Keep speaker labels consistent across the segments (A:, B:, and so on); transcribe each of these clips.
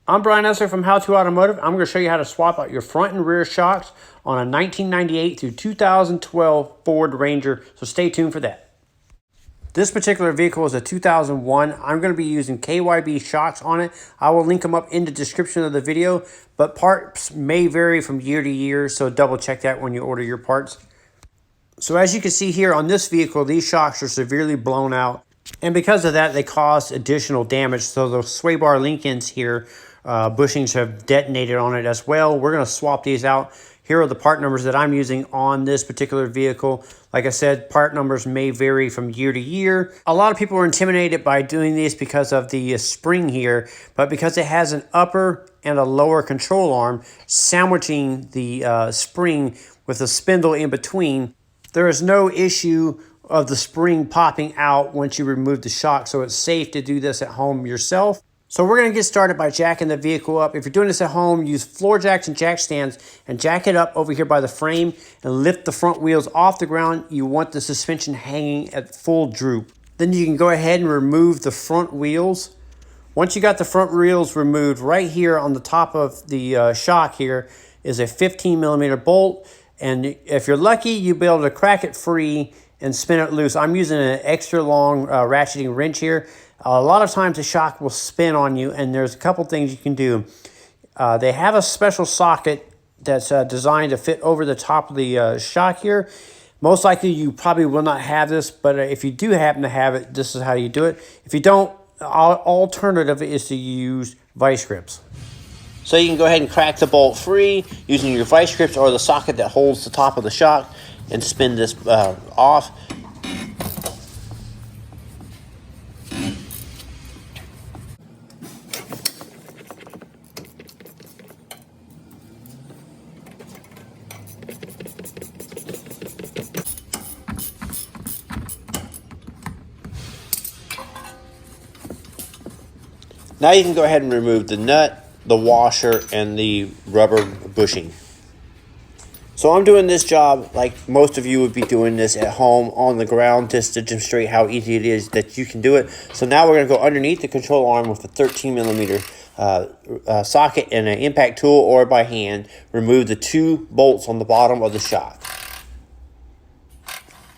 A: I'm Brian Eslick from How to Automotive. I'm going to show you how to swap out your front and rear shocks on a 1998 through 2012 Ford Ranger, so stay tuned for that. This particular vehicle is a 2001. I'm going to be using KYB shocks on it. I will link them up in the description of the video, but parts may vary from year to year, so double check that when you order your parts. So as you can see here on this vehicle, these shocks are severely blown out, and because of that, they cause additional damage. So the sway bar link-ins here, bushings have detonated on it as well. We're going to swap these out. Here are the part numbers that I'm using on this particular vehicle. Like I said, part numbers may vary from year to year. A lot of people are intimidated by doing this because of the spring here, but because it has an upper and a lower control arm sandwiching the spring with a spindle in between, there is no issue of the spring popping out once you remove the shock, so it's safe to do this at home yourself. So we're going to get started by jacking the vehicle up. If you're doing this at home, use floor jacks and jack stands and jack it up over here by the frame and lift the front wheels off the ground. You want the suspension hanging at full droop. Then you can go ahead and remove the front wheels. Once you got the front wheels removed, right here on the top of the shock here is a 15mm bolt. And if you're lucky, you'll be able to crack it free and spin it loose. I'm using an extra long ratcheting wrench here. A lot of times the shock will spin on you, and there's a couple things you can do. They have a special socket that's designed to fit over the top of the shock here. Most likely you probably will not have this, but if you do happen to have it, this is how you do it. If you don't, alternative is to use vice grips. So you can go ahead and crack the bolt free using your vice grips or the socket that holds the top of the shock and spin this off. Now you can go ahead and remove the nut, the washer, and the rubber bushing. So I'm doing this job like most of you would be doing this at home on the ground, just to demonstrate how easy it is that you can do it. So now we're going to go underneath the control arm with a 13mm socket and an impact tool, or by hand, remove the 2 bolts on the bottom of the shock.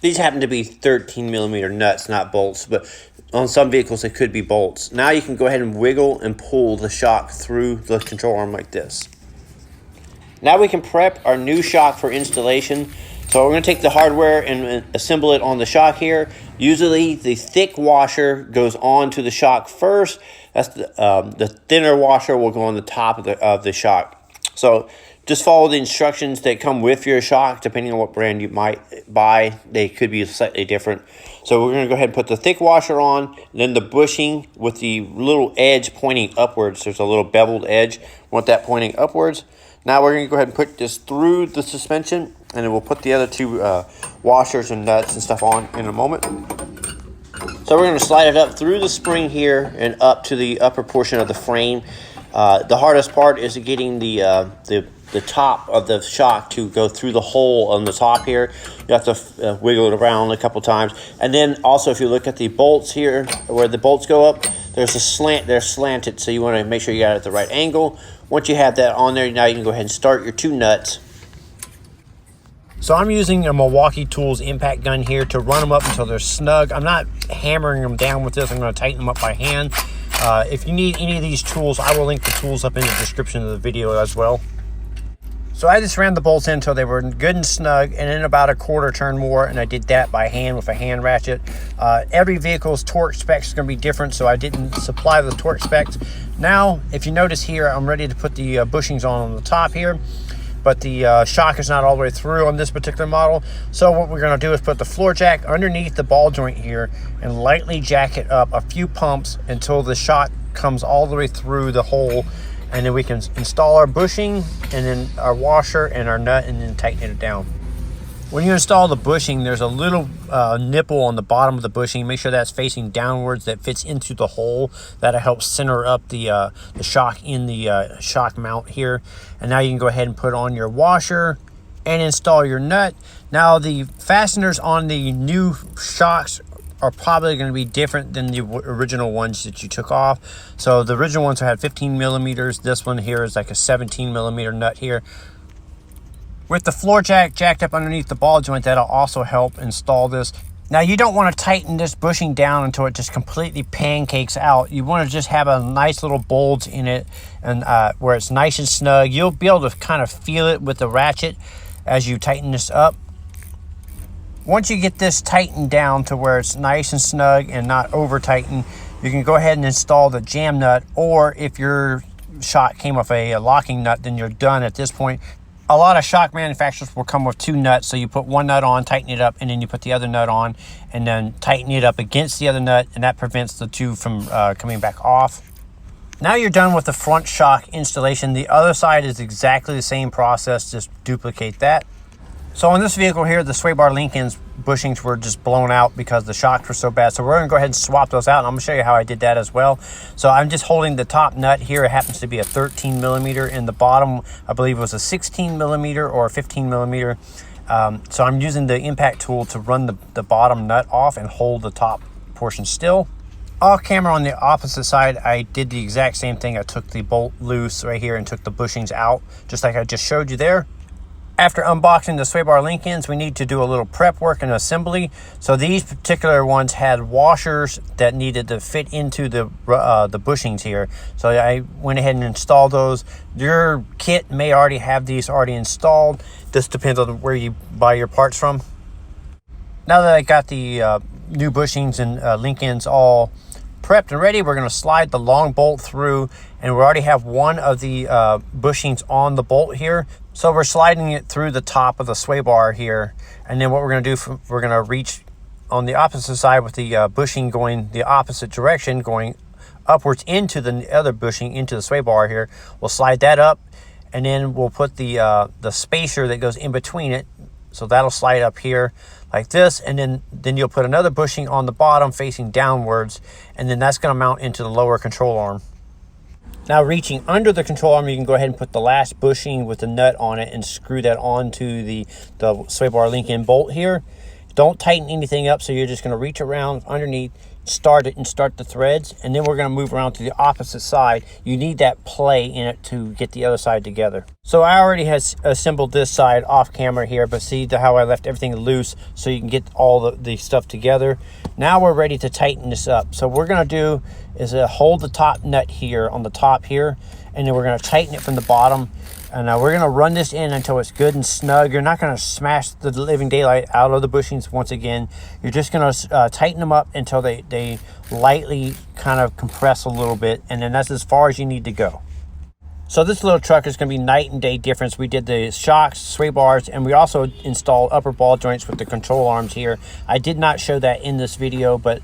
A: These happen to be 13mm nuts, not bolts, but on some vehicles it could be bolts. Now you can go ahead and wiggle and pull the shock through the control arm like this. Now we can prep our new shock for installation. So we're going to take the hardware and assemble it on the shock here. Usually the thick washer goes onto the shock first. That's the thinner washer will go on the top of the shock. So just follow the instructions that come with your shock. Depending on what brand you might buy, they could be slightly different. So we're going to go ahead and put the thick washer on, then the bushing with the little edge pointing upwards. There's a little beveled edge. Want that pointing upwards. Now we're going to go ahead and put this through the suspension, and then we'll put the other 2 washers and nuts and stuff on in a moment. So we're going to slide it up through the spring here and up to the upper portion of the frame. The hardest part is getting the top of the shock to go through the hole on the top here. You have to wiggle it around a couple times. And then also, if you look at the bolts here, where the bolts go up, there's a slant. They're slanted, so you want to make sure you got it at the right angle. Once you have that on there, now you can go ahead and start your 2 nuts. So I'm using a Milwaukee Tools impact gun here to run them up until they're snug. I'm not hammering them down with this. I'm going to tighten them up by hand. If you need any of these tools, I will link the tools up in the description of the video as well. So I just ran the bolts in until they were good and snug, and in about a quarter turn more, and I did that by hand with a hand ratchet. Every vehicle's torque specs is going to be different, so I didn't supply the torque specs. Now, if you notice here, I'm ready to put the bushings on the top here, but the shock is not all the way through on this particular model. So what we're going to do is put the floor jack underneath the ball joint here and lightly jack it up a few pumps until the shock comes all the way through the hole. And then we can install our bushing and then our washer and our nut, and then tighten it down. When you install the bushing, there's a little nipple on the bottom of the bushing. Make sure that's facing downwards, that fits into the hole. That'll help center up the shock in the shock mount here. And now you can go ahead and put on your washer and install your nut. Now the fasteners on the new shocks are probably going to be different than the original ones that you took off. So the original ones had 15 millimeters. This one here is like a 17 millimeter nut here. With the floor jack jacked up underneath the ball joint, that'll also help install this. Now, you don't want to tighten this bushing down until it just completely pancakes out. You want to just have a nice little bulge in it, and where it's nice and snug. You'll be able to kind of feel it with the ratchet as you tighten this up. Once you get this tightened down to where it's nice and snug and not over tightened, you can go ahead and install the jam nut, or if your shock came with a locking nut, then you're done at this point. A lot of shock manufacturers will come with two nuts, so you put one nut on, tighten it up, and then you put the other nut on, and then tighten it up against the other nut, and that prevents the two from coming back off. Now you're done with the front shock installation. The other side is exactly the same process, just duplicate that. So on this vehicle here, the sway bar link ends bushings were just blown out because the shocks were so bad. So we're going to go ahead and swap those out, and I'm going to show you how I did that as well. So I'm just holding the top nut here. It happens to be a 13 millimeter, and the bottom, I believe, was a 16 millimeter or a 15 millimeter. So I'm using the impact tool to run the bottom nut off and hold the top portion still. Off camera on the opposite side, I did the exact same thing. I took the bolt loose right here and took the bushings out, just like I just showed you there. After unboxing the sway bar link ends, we need to do a little prep work and assembly. So these particular ones had washers that needed to fit into the bushings here. So I went ahead and installed those. Your kit may already have these already installed. This depends on where you buy your parts from. Now that I got the new bushings and link ends all prepped and ready, we're going to slide the long bolt through, and we already have one of the bushings on the bolt here. So we're sliding it through the top of the sway bar here, and then what we're going to do, we're going to reach on the opposite side with the bushing going the opposite direction, going upwards into the other bushing into the sway bar here. We'll slide that up, and then we'll put the spacer that goes in between it. So that'll slide up here like this, and then you'll put another bushing on the bottom facing downwards, and then that's going to mount into the lower control arm. Now, reaching under the control arm, you can go ahead and put the last bushing with the nut on it and screw that onto the sway bar link end bolt here. Don't tighten anything up, so you're just going to reach around underneath, start it, and start the threads, and then we're going to move around to the opposite side. You need that play in it to get the other side together. So I already had assembled this side off camera here, but see how I left everything loose so you can get all the stuff together. Now we're ready to tighten this up. So what we're going to do is hold the top nut here on the top here, and then we're going to tighten it from the bottom. And we're going to run this in until it's good and snug. You're not going to smash the living daylight out of the bushings once again. You're just going to tighten them up until they lightly kind of compress a little bit, and then that's as far as you need to go. So this little truck is going to be night and day difference. We did the shocks, sway bars, and we also installed upper ball joints with the control arms here. I did not show that in this video, but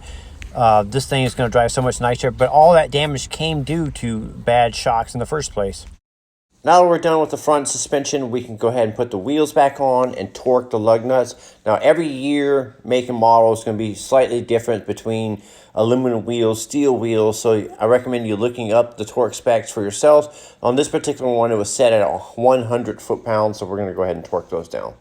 A: this thing is going to drive so much nicer. But all that damage came due to bad shocks in the first place. Now that we're done with the front suspension, we can go ahead and put the wheels back on and torque the lug nuts. Now, every year, make and model is going to be slightly different between aluminum wheels, steel wheels, so I recommend you looking up the torque specs for yourselves. On this particular one, it was set at 100 foot-pounds, so we're going to go ahead and torque those down.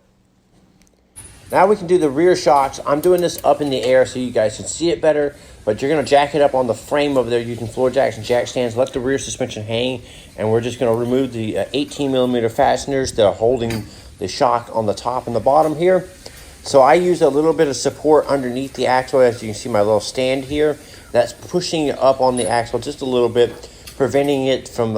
A: Now we can do the rear shocks. I'm doing this up in the air so you guys can see it better, but you're going to jack it up on the frame over there using floor jacks and jack stands. Let the rear suspension hang, and we're just going to remove the 18 millimeter fasteners that are holding the shock on the top and the bottom here. So I use a little bit of support underneath the axle. As you can see, my little stand here, that's pushing up on the axle just a little bit, preventing it from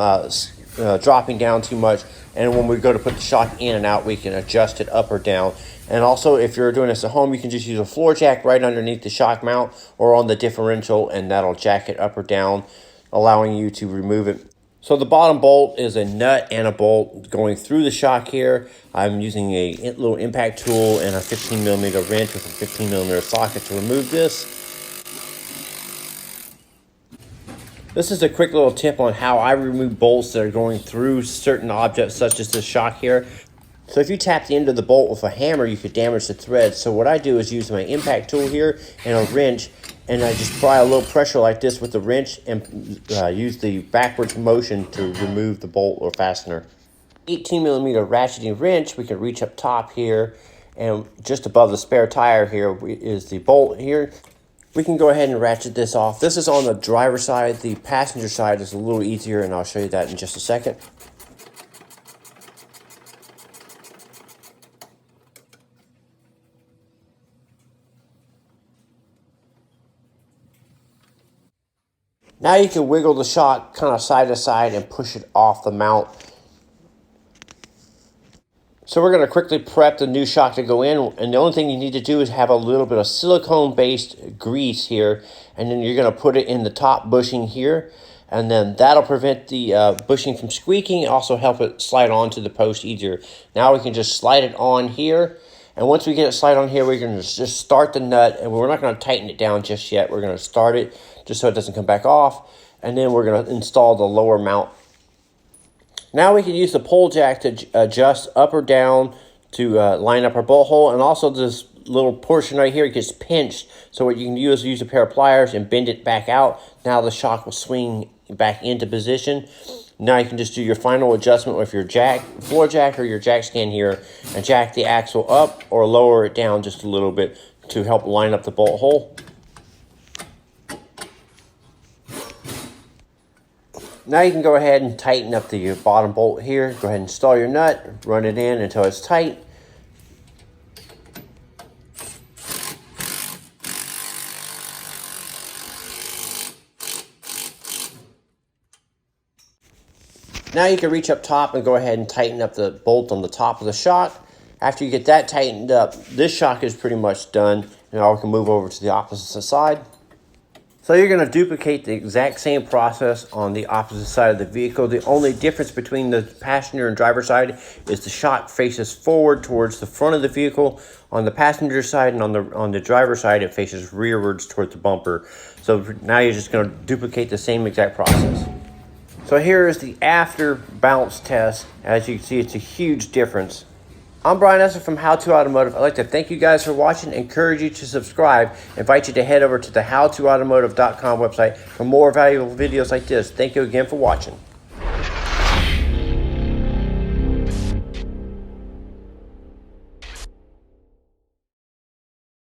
A: dropping down too much. And when we go to put the shock in and out, we can adjust it up or down. And also, if you're doing this at home, you can just use a floor jack right underneath the shock mount or on the differential, and that'll jack it up or down, allowing you to remove it. So the bottom bolt is a nut and a bolt going through the shock here. I'm using a little impact tool and a 15 millimeter wrench with a 15 millimeter socket to remove this. This is a quick little tip on how I remove bolts that are going through certain objects, such as this shock here. So if you tap the end of the bolt with a hammer, you could damage the thread. So what I do is use my impact tool here and a wrench, and I just apply a little pressure like this with the wrench and use the backwards motion to remove the bolt or fastener. 18 millimeter ratcheting wrench, we can reach up top here, and just above the spare tire here is the bolt here. We can go ahead and ratchet this off. This is on the driver's side. The passenger side is a little easier, and I'll show you that in just a second. Now you can wiggle the shock kind of side to side and push it off the mount. So we're going to quickly prep the new shock to go in, and the only thing you need to do is have a little bit of silicone-based grease here, and then you're going to put it in the top bushing here, and then that'll prevent the bushing from squeaking and also help it slide onto the post easier. Now we can just slide it on here, and once we get it slide on here, we're going to just start the nut, and we're not going to tighten it down just yet. We're going to start it just so it doesn't come back off, and then we're going to install the lower mount. Now we can use the pull jack to adjust up or down to line up our bolt hole, and also this little portion right here gets pinched, so what you can do is use a pair of pliers and bend it back out. Now the shock will swing back into position. Now you can just do your final adjustment with your floor jack or your jack stand here, and jack the axle up or lower it down just a little bit to help line up the bolt hole. Now you can go ahead and tighten up the bottom bolt here. Go ahead and install your nut, run it in until it's tight. Now you can reach up top and go ahead and tighten up the bolt on the top of the shock. After you get that tightened up, this shock is pretty much done. Now we can move over to the opposite side. So you're going to duplicate the exact same process on the opposite side of the vehicle. The only difference between the passenger and driver side is the shock faces forward towards the front of the vehicle. On the passenger side and on the driver side, it faces rearwards towards the bumper. So now you're just going to duplicate the same exact process. So here is the after bounce test. As you can see, it's a huge difference. I'm Brian Eslick from How To Automotive. I'd like to thank you guys for watching, encourage you to subscribe, invite you to head over to the howtoautomotive.com website for more valuable videos like this. Thank you again for watching.